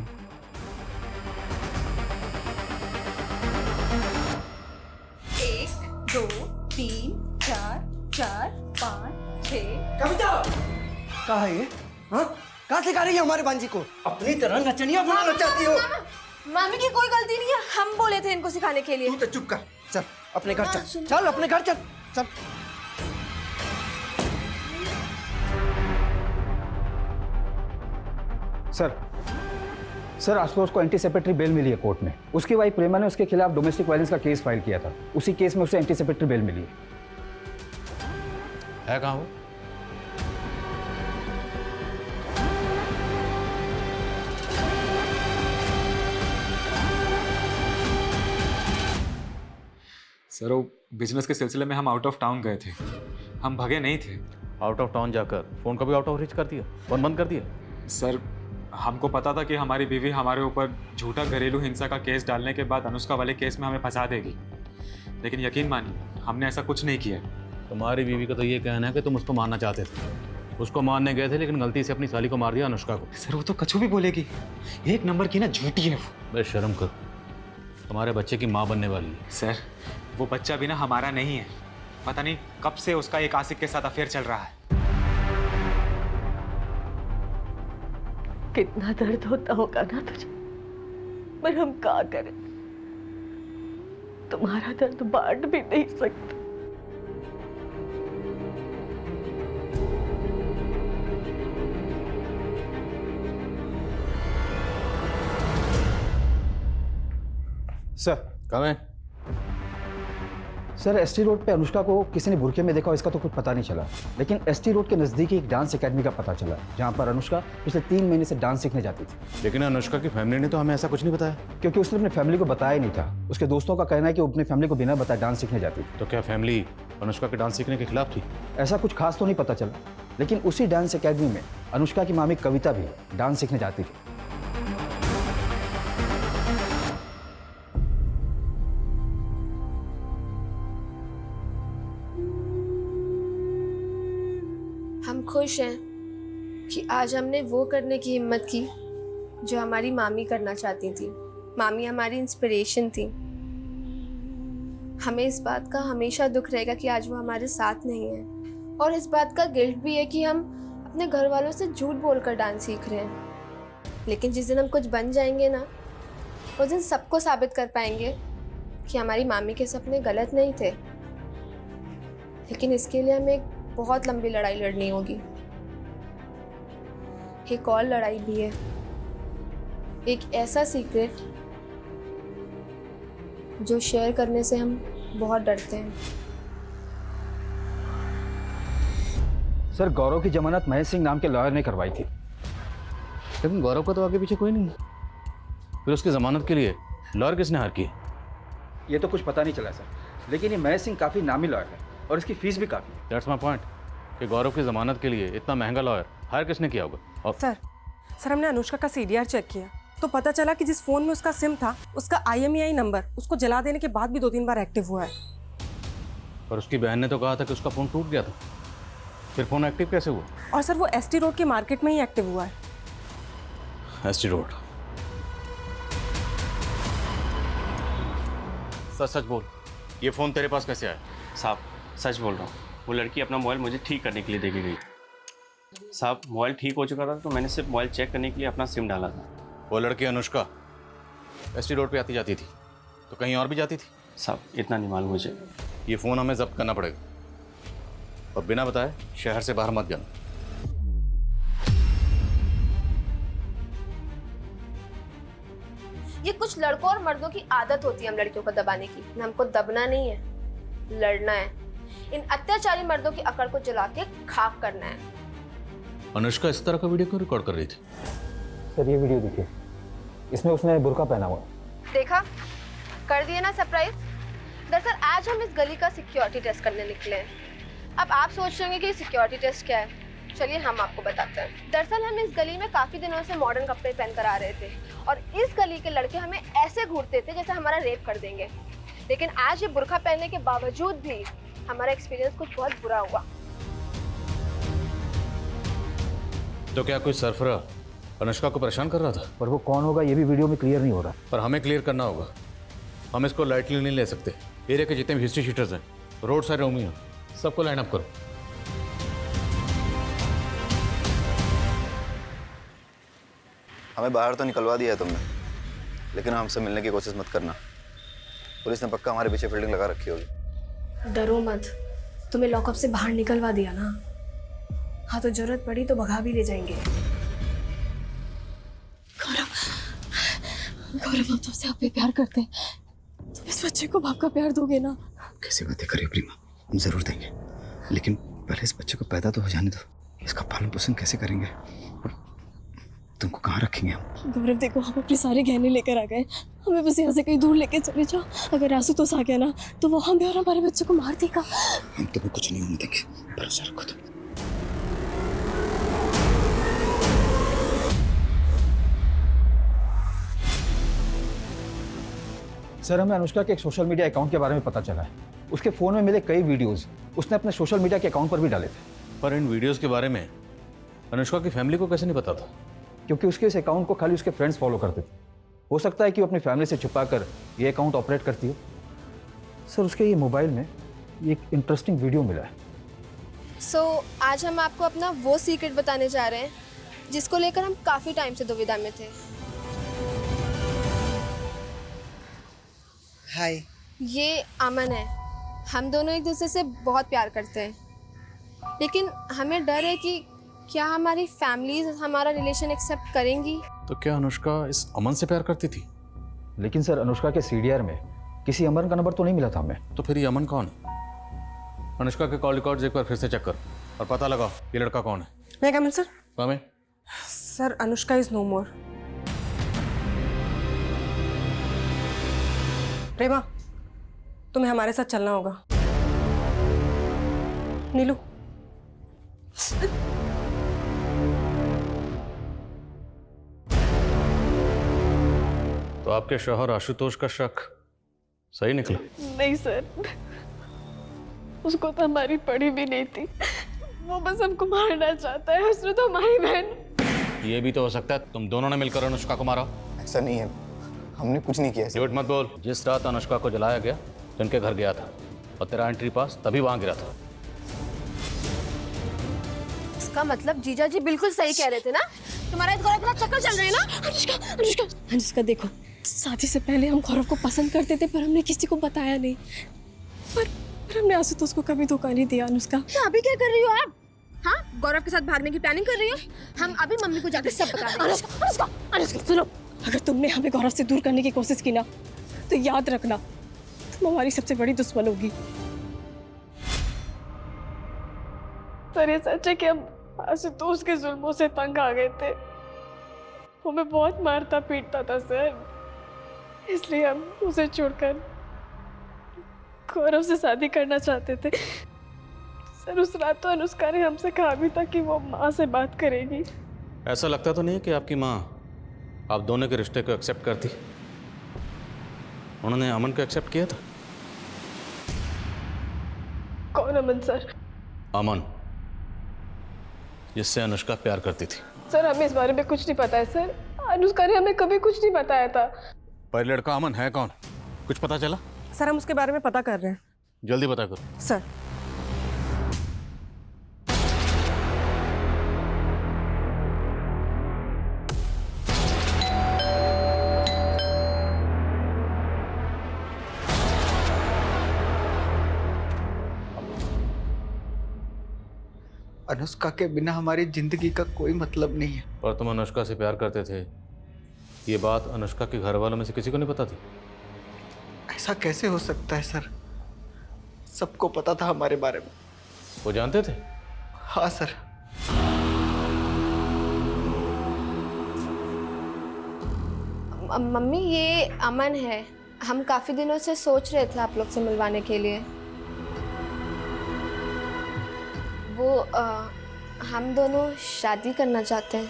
Speaker 11: एक, 2, 3, 4, 5, 6।
Speaker 14: कविता कहाँ है ये? हाँ, कहाँ सिखा रही है हमारे बांजी को? अपनी तरह नचनिया बनाना चाहती हो?
Speaker 1: मामी की कोई गलती नहीं है, हम बोले थे इनको सिखाने के लिए।
Speaker 14: तू तो चुप कर, चल अपने घर चल, चल अपने घर चल, चल।
Speaker 7: सर आशुतोष को एंटीसेपेटरी बेल मिली है कोर्ट में। उसकी वाइफ प्रेमा ने उसके खिलाफ डोमेस्टिक वायलेंस का केस फाइल किया था। उसी केस में उसे एंटीसेपेटरी बेल मिली
Speaker 5: है कहाँ वो?
Speaker 15: सर वो बिजनेस के सिलसिले में हम आउट ऑफ टाउन गए थे, हम भगे नहीं थे।
Speaker 5: आउट ऑफ टाउन जाकर फोन का भी आउट ऑफ रीच कर दिया, फोन बंद कर दिया?
Speaker 15: सर हमको पता था कि हमारी बीवी हमारे ऊपर झूठा घरेलू हिंसा का केस डालने के बाद अनुष्का वाले केस में हमें फंसा देगी, लेकिन यकीन मानिए हमने ऐसा कुछ नहीं किया।
Speaker 5: तुम्हारी बीवी का तो ये कहना है कि तुम उसको मारना चाहते थे, उसको मारने गए थे लेकिन गलती से अपनी साली को मार दिया, अनुष्का को।
Speaker 15: सर वो तो कछु भी बोलेगी, एक नंबर की ना झूठी है वो।
Speaker 5: बस शर्म कर, तुम्हारे बच्चे की माँ बनने वाली है।
Speaker 15: सर वो बच्चा भी ना हमारा नहीं है, पता नहीं कब से उसका एक आशिक के साथ अफेयर चल रहा है।
Speaker 10: कितना दर्द होता होगा ना तुझे, पर हम क्या करें, तुम्हारा दर्द बांट भी नहीं सकते।
Speaker 7: सर
Speaker 5: कम है
Speaker 7: सर, एसटी रोड पे अनुष्का को किसी ने बुरके में देखा, इसका तो कुछ पता नहीं चला, लेकिन एसटी रोड के नज़दीक एक डांस एकेडमी का पता चला जहां पर अनुष्का पिछले 3 महीने से डांस सीखने जाती थी।
Speaker 5: लेकिन अनुष्का की फैमिली ने तो हमें ऐसा कुछ नहीं बताया।
Speaker 7: क्योंकि उसने अपनी फैमिली को बताया नहीं था। उसके दोस्तों का कहना है कि वो अपनी फैमिली को बिना बताए डांस सीखने जाती थी।
Speaker 5: तो क्या फैमिली अनुष्का के डांस सीखने के खिलाफ थी?
Speaker 7: ऐसा कुछ खास तो नहीं पता चला, लेकिन उसी डांस एकेडमी में अनुष्का की मामी कविता भी डांस सीखने जाती थी।
Speaker 1: हम खुश हैं कि आज हमने वो करने की हिम्मत की जो हमारी मामी करना चाहती थी। मामी हमारी इंस्पिरेशन थी। हमें इस बात का हमेशा दुख रहेगा कि आज वो हमारे साथ नहीं है, और इस बात का गिल्ट भी है कि हम अपने घर वालों से झूठ बोलकर डांस सीख रहे हैं। लेकिन जिस दिन हम कुछ बन जाएंगे ना, उस दिन सबको साबित कर पाएंगे कि हमारी मामी के सपने गलत नहीं थे। लेकिन इसके लिए हमें एक बहुत लंबी लड़ाई लड़नी होगी। एक और लड़ाई भी है, एक ऐसा सीक्रेट जो शेयर करने से हम बहुत डरते हैं।
Speaker 7: सर, गौरव की जमानत महेश सिंह नाम के लॉयर ने करवाई थी।
Speaker 5: लेकिन गौरव का तो आगे पीछे कोई नहीं, फिर उसकी जमानत के लिए लॉयर किसने हार की?
Speaker 7: ये तो कुछ पता नहीं चला सर, लेकिन ये महेश सिंह काफ़ी नामी लॉयर है और इसकी फीस भी काफ़ी है।
Speaker 5: दैट्स माय पॉइंट कि गौरव की जमानत के लिए इतना महंगा लॉयर हायर किसने किया होगा? और
Speaker 16: सर हमने अनुष्का का सीडीआर चेक किया तो पता चला कि जिस फोन में उसका सिम था, उसका IMEI नंबर उसको जला देने के बाद भी 2-3 बार एक्टिव हुआ है।
Speaker 5: पर उसकी बहन ने तो कहा था कि उसका फ़ोन टूट गया था, फिर फ़ोन एक्टिव कैसे हुआ?
Speaker 16: और सर वो ST रोड के मार्केट में ही एक्टिव हुआ है।
Speaker 5: ST road? सच सच बोल, ये फ़ोन तेरे पास कैसे आया?
Speaker 17: साहब सच बोल रहा हूँ, वो लड़की अपना मोबाइल मुझे ठीक करने के लिए दे के गई। साहब मोबाइल ठीक हो चुका था तो मैंने सिर्फ मोबाइल चेक करने के लिए अपना सिम डाला था।
Speaker 5: वो लड़की अनुष्का ST रोड पे आती जाती थी तो कहीं और भी जाती थी?
Speaker 17: साहब इतना नहीं मालूम मुझे।
Speaker 5: ये फ़ोन हमें जब्त करना पड़ेगा और बिना बताए शहर से बाहर मत जाना।
Speaker 1: ये कुछ लड़कों और मर्दों की आदत होती है हम लड़कियों को दबाने की। हमको दबना नहीं है, लड़ना है। इन अत्याचारी मर्दों की अकड़ को जला के खाक करना है।
Speaker 5: अनुष्का इस तरह का वीडियो क्यों रिकॉर्ड कर रही थी?
Speaker 7: सर ये वीडियो देखिए, इसमें उसने बुर्का पहना हुआ।
Speaker 1: देखा, कर दिए ना सरप्राइज। दरअसल आज हम इस गली का सिक्योरिटी टेस्ट करने निकले हैं। अब आप सोच रहे होंगे कि सिक्योरिटी टेस्ट क्या है, चलिए हम आपको बताते हैं। दरअसल हम इस गली में काफी दिनों से मॉडर्न कपड़े पहनकर आ रहे थे और इस गली के लड़के हमें ऐसे घूरते थे जैसे हमारा रेप कर देंगे। लेकिन आज ये बुर्का पहनने के बावजूद भी हमारा एक्सपीरियंस कुछ बहुत बुरा हुआ।
Speaker 5: तो क्या कोई सरफरा अनुष्का को परेशान कर रहा था?
Speaker 7: पर वो कौन होगा ये भी वीडियो में क्लियर नहीं हो रहा।
Speaker 5: पर हमें क्लियर करना होगा, हम इसको लाइटली नहीं ले सकते। एरिया के जितने भी हिस्ट्री शीटर्स हैं, रोड साइड रोमी हैं, सबको लाइन अप करो।
Speaker 9: हमें बाहर तो निकलवा दिया है तुमने, लेकिन हमसे मिलने की कोशिश मत करना। पुलिस ने पक्का हमारे पीछे फील्डिंग लगा रखी होगी।
Speaker 8: डरो मत, तुम्हें लॉकअप से बाहर निकलवा दिया ना। हाँ तो जरूरत पड़ी तो भगा भी ले जाएंगे। गौरव हम तुमसे आप भी प्यार करते हैं, तुम इस बच्चे को बाप का प्यार दोगे ना?
Speaker 9: कैसी बातें करिए प्रीमा, हम जरूर देंगे, लेकिन पहले इस बच्चे को पैदा तो हो जाने दो। इसका पालन पोषण कैसे करेंगे और तुमको कहाँ रखेंगे हम?
Speaker 8: गौरव देखो, हम अपने सारे गहने लेकर आ गए, हमें बस यहाँ से कहीं दूर लेके चले जाओ। अगर आशुतोष आ गया ना तो वो हमें और हमारे बच्चे को मार देगा।
Speaker 9: हम तुम्हें कुछ नहीं होने देंगे, भरोसा रखो तुम।
Speaker 7: सर हमें अनुष्का के एक सोशल मीडिया अकाउंट के बारे में पता चला है। उसके फ़ोन में मिले कई वीडियोस उसने अपने सोशल मीडिया के अकाउंट पर भी डाले थे।
Speaker 5: पर इन वीडियोस के बारे में अनुष्का की फैमिली को कैसे नहीं पता था?
Speaker 7: क्योंकि उसके इस अकाउंट को खाली उसके फ्रेंड्स फॉलो करते थे। हो सकता है कि वो अपनी फैमिली से छुपाकर ये अकाउंट ऑपरेट करती हो। सर उसके ये मोबाइल में ये एक इंटरेस्टिंग वीडियो मिला है।
Speaker 1: आज हम आपको अपना वो सीक्रेट बताने जा रहे हैं जिसको लेकर हम काफी टाइम से दुविधा में थे।
Speaker 14: हाय,
Speaker 1: ये अमन है। हम दोनों एक दूसरे से बहुत प्यार करते हैं, लेकिन हमें डर है कि क्या हमारी फैमिलीज हमारा रिलेशन एक्सेप्ट करेंगी।
Speaker 5: तो क्या अनुष्का इस अमन से प्यार करती थी?
Speaker 7: लेकिन सर अनुष्का के सीडीआर में किसी अमन का नंबर तो नहीं मिला था हमें।
Speaker 5: तो फिर ये अमन कौन है? अनुष्का के कॉल रिकॉर्ड्स एक बार फिर से चेक कर और पता लगाओ ये लड़का कौन है।
Speaker 16: मैं come in sir?
Speaker 5: Come
Speaker 16: sir Anushka is no more. Prema, तुम्हें हमारे साथ चलना होगा। नीलू,
Speaker 5: तो आपके शौहर आशुतोष का शक सही निकला?
Speaker 10: नहीं सर, उसको तो हमारी पड़ी भी नहीं थी। वो बस हमको मारना चाहता है। उसने तो हमारी बहन।
Speaker 5: ये भी तो हो सकता है तुम दोनों ने मिलकर अनुष्का को मारा।
Speaker 9: ऐसा नहीं है, हमने कुछ नहीं किया।
Speaker 5: झूठ मत बोल। जिस रात अनुष्का को जलाया गया तो इनके घर गया था और तेरा एंट्री पास तभी वहां गिरा था।
Speaker 1: इसका मतलब जीजा जी बिल्कुल सही कह रहे थे ना? तुम्हारा इस गौरव के साथ चक्कर चल रहे हैं ना?
Speaker 8: अनुष्का देखो, शादी से पहले हम गौरव को पसंद करते थे, पर हमने किसी को बताया नहीं। पर हमने आशुतोष को कभी धोखा नहीं दिया। अनुष्का,
Speaker 1: अभी क्या कर रही हो आप? हाँ, गौरव के साथ भागने की प्लानिंग कर रही हो? हम अभी मम्मी को जाकर सब बता देंगे।
Speaker 8: अनुष्का सुनो, अगर तुमने हमें गौरव से दूर करने की कोशिश की ना, तो याद रखना तुम हमारी सबसे बड़ी दुश्मन होगी।
Speaker 10: सर ये सच है कि हम आशुतोष के जुल्मों से तंग आ गए थे। वो हमें बहुत मारता पीटता था सर, इसलिए हम उसे छोड़कर गौरव से शादी करना चाहते थे। सर उस रात तो अनुष्का ने हमसे कहा भी था कि वो माँ से बात करेगी।
Speaker 5: ऐसा लगता तो नहीं कि आपकी माँ आप दोनों के रिश्ते को एक्सेप्ट करती? उन्होंने अमन को एक्सेप्ट किया था।
Speaker 10: कौन अमन सर?
Speaker 5: अमन, जिससे अनुष्का प्यार करती थी।
Speaker 10: सर हमें इस बारे में कुछ नहीं पता है सर। अनुष्का ने हमें कभी कुछ नहीं बताया था।
Speaker 5: पर लड़का अमन है कौन? कुछ पता चला?
Speaker 16: सर हम उसके बारे में पता कर रहे हैं।
Speaker 5: जल्दी पता करो।
Speaker 16: सर
Speaker 14: अनुष्का के बिना हमारी जिंदगी का कोई मतलब नहीं है।
Speaker 5: पर तुम अनुष्का से प्यार करते थे, ये बात अनुष्का के घर वालों में से किसी को नहीं पता थी?
Speaker 14: ऐसा कैसे हो सकता है सर? सबको पता था हमारे बारे में।
Speaker 5: वो जानते थे?
Speaker 14: हाँ सर।
Speaker 1: मम्मी ये अमन है। हम काफी दिनों से सोच रहे थे आप लोग से मिलवाने के लिए। वो हम दोनों शादी करना चाहते हैं।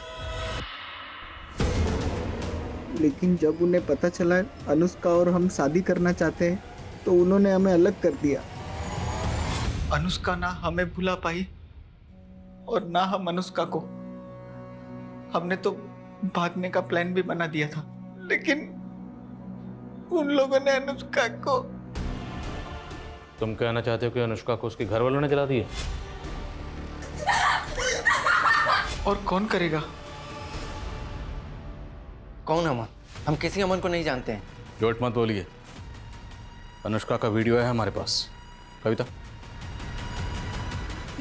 Speaker 14: लेकिन जब उन्हें पता चला अनुष्का और हम शादी करना चाहते हैं, तो उन्होंने हमें अलग कर दिया। अनुष्का ना हमें भुला पाई और ना हम अनुष्का को। हमने तो भागने का प्लान भी बना दिया था, लेकिन उन लोगों ने अनुष्का को।
Speaker 5: तुम कहना चाहते हो कि अनुष्का को उसके घर वालों ने जला दिया?
Speaker 14: और कौन करेगा?
Speaker 4: कौन अमन? हम किसी अमन को नहीं जानते हैं।
Speaker 5: झूठ मत बोलिए। अनुष्का का वीडियो है हमारे पास। कविता,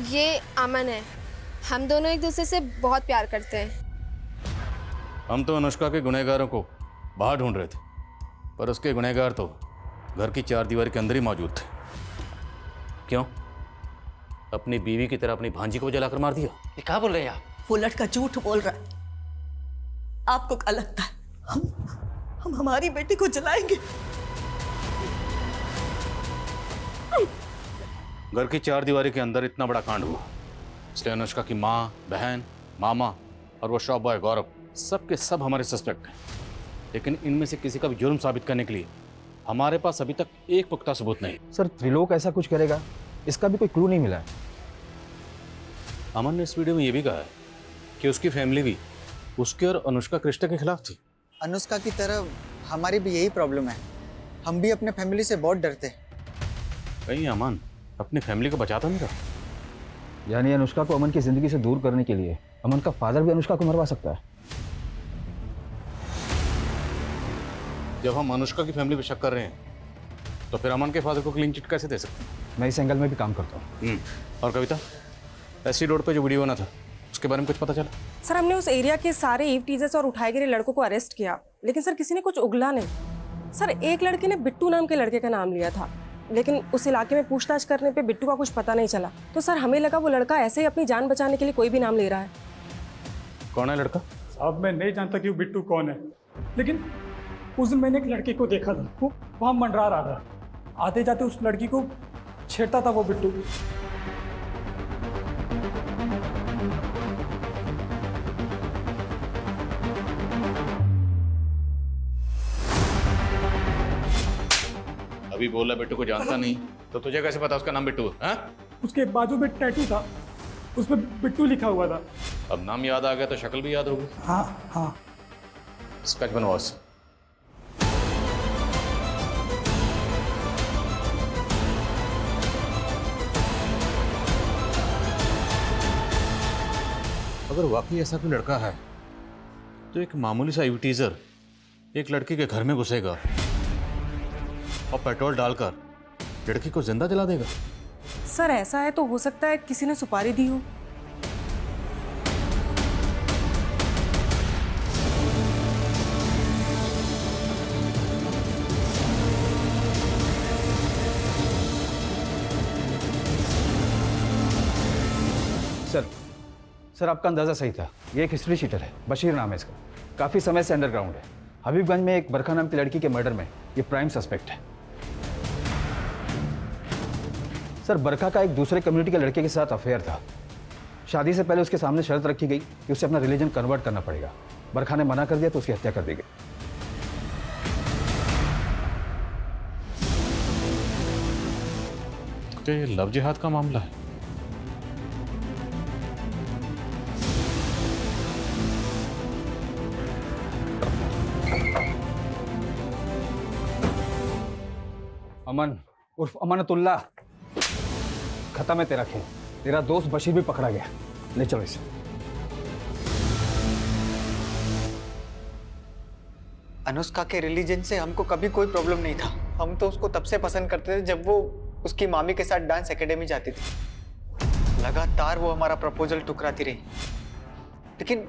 Speaker 1: ये अमन है। हम दोनों एक दूसरे से बहुत प्यार करते हैं।
Speaker 5: हम तो अनुष्का के गुनहगारों को बाहर ढूंढ रहे थे, पर उसके गुनहगार तो घर की चार दीवार के अंदर ही मौजूद थे। क्यों? अपनी बीवी की तरह अपनी भांजी को जलाकर मार दिया?
Speaker 4: ये क्या बोल रहे हैं आप?
Speaker 2: वो लड़का झूठ बोल रहा है। आपको क्या लगता है हम हमारी बेटी को जलाएंगे?
Speaker 5: घर की चार दीवारी के अंदर इतना बड़ा कांड हुआ, इसलिए अनुष्का की माँ, बहन, मामा और वो शॉप बॉय गौरव सब के सब हमारे सस्पेक्ट हैं। लेकिन इनमें से किसी का भी जुर्म साबित करने के लिए हमारे पास अभी तक एक पुख्ता सबूत नहीं।
Speaker 7: सर त्रिलोक ऐसा कुछ करेगा, इसका भी कोई क्लू नहीं मिला है।
Speaker 5: अमन ने इस वीडियो में ये भी कहा है कि उसकी फैमिली भी उसके और अनुष्का के रिश्ते के खिलाफ थी।
Speaker 14: अनुष्का की तरह हमारी भी यही प्रॉब्लम है, हम भी अपने फैमिली से बहुत डरते हैं।
Speaker 5: कहीं अमन अपनी फैमिली को बचाता नहीं रहा।
Speaker 7: यानी अनुष्का को अमन की जिंदगी से दूर करने के लिए अमन का फादर भी अनुष्का को मरवा सकता है।
Speaker 5: जब हम अनुष्का की फैमिली पे शक कर रहे हैं तो फिर अमन के फादर को क्लीन चिट कैसे दे सकते हैं?
Speaker 7: मैं इस एंगल में भी काम करता हूँ।
Speaker 5: और कविता, एससी रोड पे जो वीडियो बना था उसके बारे में कुछ पता चला?
Speaker 16: सर हमने उस एरिया के सारे ईव टीजर्स और उठाए गिरे लड़कों को अरेस्ट किया, लेकिन सर किसी ने कुछ उगला नहीं। सर एक लड़के ने बिट्टू नाम के लड़के का नाम लिया था, लेकिन उस इलाके में पूछताछ करने पे बिट्टू का कुछ पता नहीं चला। तो सर हमें लगा वो लड़का ऐसे ही अपनी जान बचाने के लिए कोई भी नाम ले रहा है।
Speaker 5: कौन है लड़का?
Speaker 18: साहब मैं नहीं जानता कि वो बिट्टू कौन है, लेकिन उस दिन मैंने एक लड़के को देखा था, वो वहाँ मंडरा रहा था। आते जाते उस लड़की को छेड़ता था वो बिट्टू।
Speaker 5: अभी बोला बिट्टू को जानता नहीं, तो तुझे कैसे पता उसका नाम बिट्टू है?
Speaker 18: उसके बाजू में टैटू था, उसमें बिट्टू लिखा हुआ था।
Speaker 5: अब नाम याद आ गया तो शक्ल भी याद होगी।
Speaker 18: हाँ हाँ।
Speaker 5: स्केच बनवाओ उससे। अगर वाकई ऐसा कोई लड़का है तो एक मामूली सा टीजर एक लड़की के घर में घुसेगा और पेट्रोल डालकर लड़की को जिंदा जला देगा।
Speaker 16: सर ऐसा है तो हो सकता है किसी ने सुपारी दी हो।
Speaker 7: सर आपका अंदाजा सही था, ये एक हिस्ट्री शीटर है, बशीर नाम है इसका। काफी समय से अंडरग्राउंड है। हबीबगंज में एक बरखा नाम की लड़की के मर्डर में ये प्राइम सस्पेक्ट है। सर बरखा का एक दूसरे कम्युनिटी के लड़के के साथ अफेयर था। शादी से पहले उसके सामने शर्त रखी गई कि उसे अपना रिलीजन कन्वर्ट करना पड़ेगा। बरखा ने मना कर दिया तो उसकी हत्या कर दी गई।
Speaker 5: तो ये लव जिहाद का मामला है?
Speaker 7: अमन उर्फ अमानतुल्लाह, खत्म है तेरा खेल। तेरा दोस्त बशीर भी पकड़ा गया। ले चलो इसे।
Speaker 14: अनुष्का के रिलीजन से हमको कभी कोई प्रॉब्लम नहीं था। हम तो उसको तब से पसंद करते थे जब वो उसकी मामी के साथ डांस एकेडमी जाती थी। लगातार वो हमारा प्रपोजल ठुकराती रही, लेकिन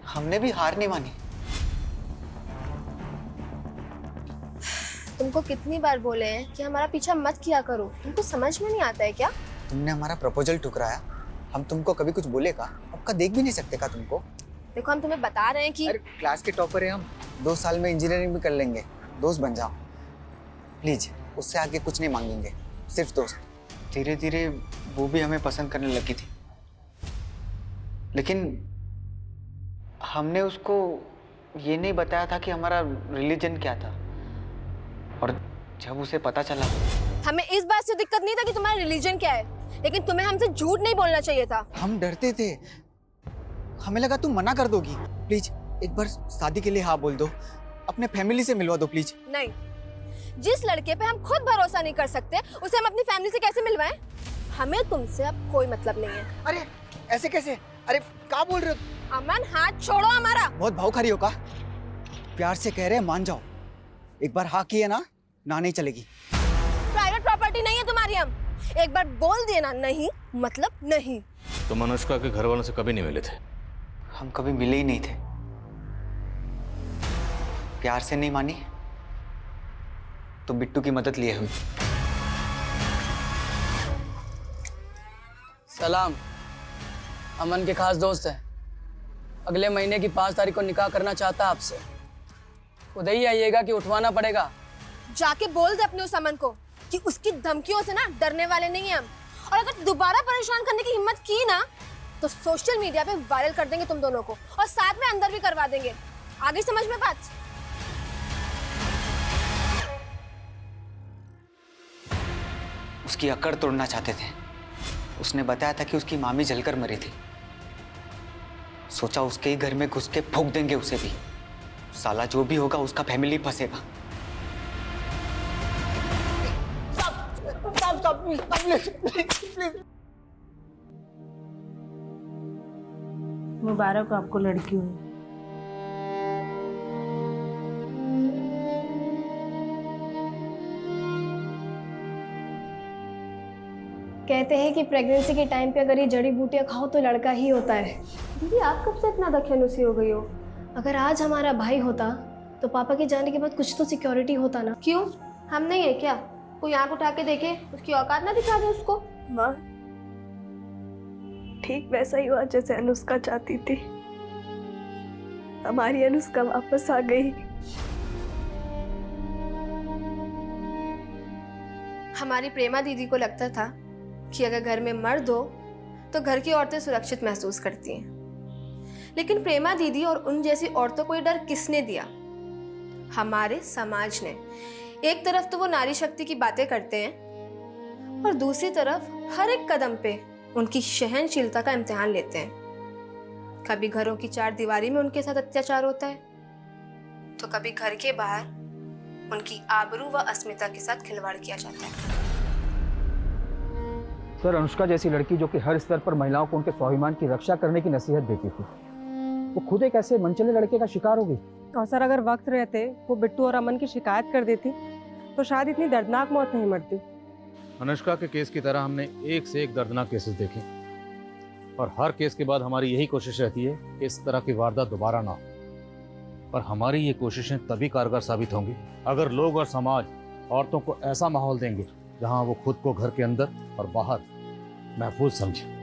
Speaker 14: हमने भी हार नहीं मानी।
Speaker 8: तुमको कितनी बार बोले हैं कि हमारा पीछा मत किया करो, तुमको समझ में नहीं आता है क्या?
Speaker 14: तुमने हमारा प्रपोजल ठुकराया, हम तुमको कभी कुछ बोले का? आपका देख भी नहीं सकते का तुमको?
Speaker 8: देखो हम तुम्हें बता रहे हैं कि
Speaker 14: अरे क्लास के टॉपर है हम, 2 साल में इंजीनियरिंग भी कर लेंगे। दोस्त बन जाओ प्लीज, उससे आगे कुछ नहीं मांगेंगे, सिर्फ दोस्त। धीरे धीरे वो भी हमें पसंद करने लगी थी, लेकिन हमने उसको ये नहीं बताया था कि हमारा रिलीजन क्या था। और जब उसे पता चला,
Speaker 8: हमें इस बात से दिक्कत नहीं था कि तुम्हारा रिलीजन क्या है, लेकिन तुम्हें हमसे झूठ नहीं बोलना चाहिए था।
Speaker 14: हम डरते थे, हमें लगा तुम मना कर दोगी। प्लीज एक बार शादी के लिए हाँ बोल दो, अपने फैमिली से मिलवा दो प्लीज।
Speaker 8: नहीं, जिस लड़के पे हम खुद भरोसा नहीं कर सकते उसे हम अपनी फैमिली से कैसे मिलवाएं? हमें तुमसे अब कोई मतलब नहीं है।
Speaker 14: अरे ऐसे कैसे? अरे क्या बोल रहे हो?
Speaker 8: अमन हाथ छोड़ो हमारा।
Speaker 14: बहुत भाव खा रही हो का? प्यार से कह रहे हैं, मान जाओ। एक बार हाँ किए ना नहीं चलेगी।
Speaker 8: प्राइवेट प्रॉपर्टी नहीं है तुम्हारी। हम एक बार बोल दिए ना नहीं मतलब नहीं।
Speaker 5: तुम अनुष्का के घर वालों से कभी नहीं मिले थे?
Speaker 14: हम कभी मिले ही नहीं थे। प्यार से नहीं मानी तो बिट्टू की मदद लिए हुई।
Speaker 19: सलाम, अमन के खास दोस्त हैं। अगले महीने की 5 तारीख को निकाह करना चाहता है आपसे। उधर ही आइएगा कि उठवाना पड़ेगा?
Speaker 8: जाके बोल दे अपने उस अमन को कि उसकी धमकियों से ना डरने वाले नहीं हैं हम। और अगर दोबारा परेशान करने की हिम्मत की ना तो सोशल मीडिया पे वायरल कर देंगे तुम दोनों को, और साथ में अंदर भी करवा देंगे। आगे समझ में बात?
Speaker 14: उसकी अकड़ तोड़ना चाहते थे। उसने बताया था कि उसकी मामी जलकर मरी थी।
Speaker 20: सोचा उसके ही घर में घुस के फूंक देंगे उसे भी। साला जो भी होगा उसका फैमिली फंसेगा।
Speaker 10: मुबारक हो आपको लड़की हुई।
Speaker 8: कहते हैं कि प्रेगनेंसी के टाइम पे अगर ये जड़ी बूटियां खाओ तो लड़का ही होता है। दीदी आप कब से इतना दखलनुसी हो गई हो? अगर आज हमारा भाई होता तो पापा के जाने के बाद कुछ तो सिक्योरिटी होता ना।
Speaker 1: क्यों, हम नहीं है क्या? कोई आंख उठा के देखे, उसकी औकात ना दिखा दे उसको।
Speaker 10: माँ ठीक वैसा ही हुआ जैसे अनुष्का चाहती थी। हमारी अनुष्का वापस आ गई।
Speaker 1: हमारी प्रेमा दीदी को लगता था कि अगर घर में मर्द हो तो घर की औरतें सुरक्षित महसूस करती हैं। लेकिन प्रेमा दीदी और उन जैसी औरतों को ये डर किसने दिया? हमारे समाज ने। एक तरफ तो वो नारी शक्ति की बातें करते हैं और दूसरी तरफ हर एक कदम पे उनकी सहनशीलता का इम्तिहान लेते हैं। कभी घरों की चार दीवारी में उनके साथ अत्याचार होता है तो कभी घर के बाहर उनकी आबरू व अस्मिता के साथ खिलवाड़ किया जाता है।
Speaker 7: सर, अनुष्का जैसी लड़की जो कि हर स्तर पर महिलाओं को उनके स्वाभिमान की रक्षा करने की नसीहत देती थी, वो खुद एक ऐसे मनचले लड़के का शिकार हो गई।
Speaker 16: और सर अगर वक्त रहते वो बिट्टू और अमन की शिकायत कर देती तो शायद इतनी दर्दनाक मौत नहीं मरती।
Speaker 5: अनुष्का के केस की तरह हमने एक से एक दर्दनाक केसेस देखे और हर केस के बाद हमारी यही कोशिश रहती है कि इस तरह की वारदात दोबारा ना हो। और हमारी ये कोशिशें तभी कारगर साबित होंगी अगर लोग और समाज औरतों को ऐसा माहौल देंगे जहां वो खुद को घर के अंदर और बाहर महफूज समझे।